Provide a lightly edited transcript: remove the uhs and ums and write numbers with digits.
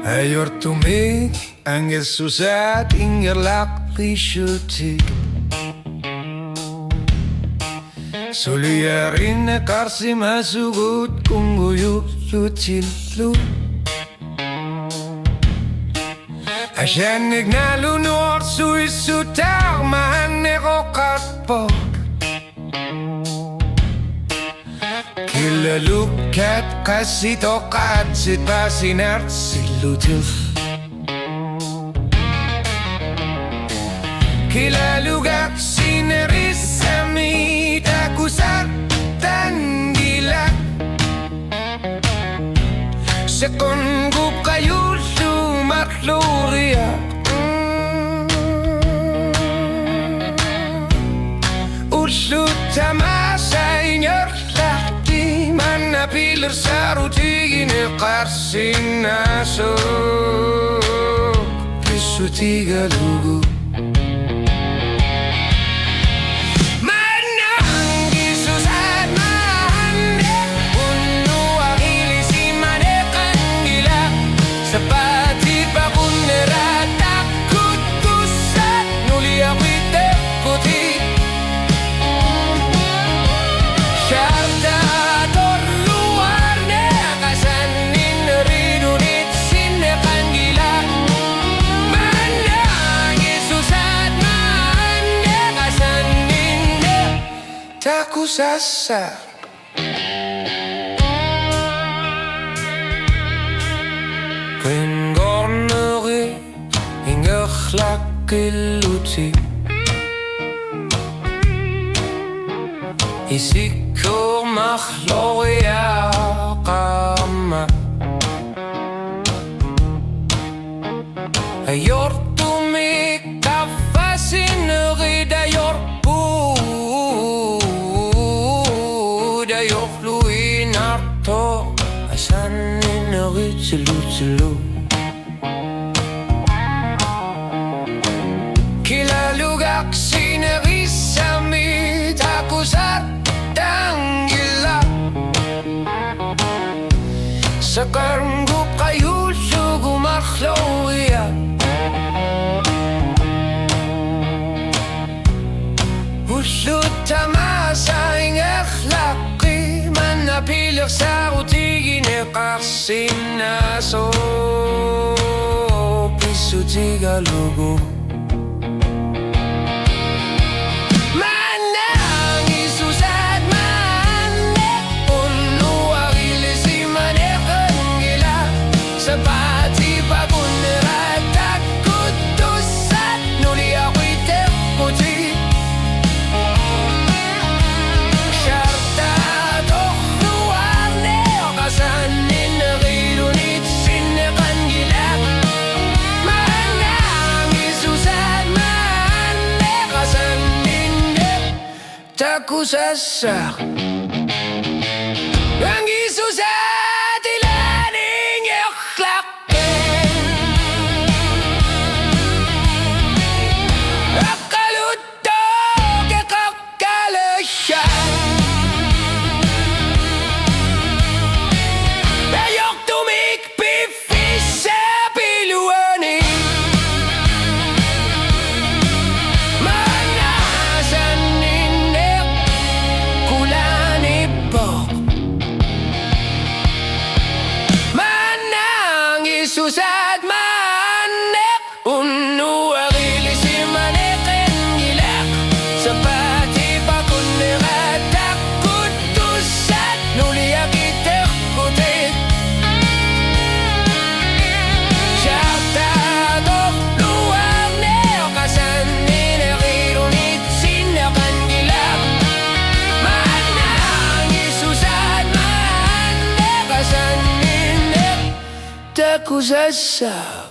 Ayortumig ang Jesus at ingerlakli syutig Suliyarin na karsi masugot kung guyuk lutilu Asyanig na lunor suisutar mahanero katpok Kilalukat kasi tokat sit pasinart silutil Kilalugak sineris amit akusat tanggilak Sekonggup kayu sumat luria Usut sama sainyor lahti Mana pilar saruti gini karsin nasuk Pisu tiga lugu Taku sasar Pengorneri ingekhlak iluti Isikur makhloria kama Ayortumik kafasineri dayor Asan ninarit silu-silu Kilalugak sineris amit akusat tanggilak Sekaranggup kayu sugu makhloria Usut tamasa ingekhlaki Manapilir sa utigin karsin naso Pisu tiga lugu Taku sasar Ang Isus at ilaning yaklakin Akaluto kekakalasyan Ayok tumikpifis sa piluanin Jesus at manek Unu arili si maneken gilak Sa pati pakundirat Takut tusat Nuliak itek kutik Syartatok luar neokasan Ninerirunit sinakan gilak Manang Jesus at manek Asan Taku sasar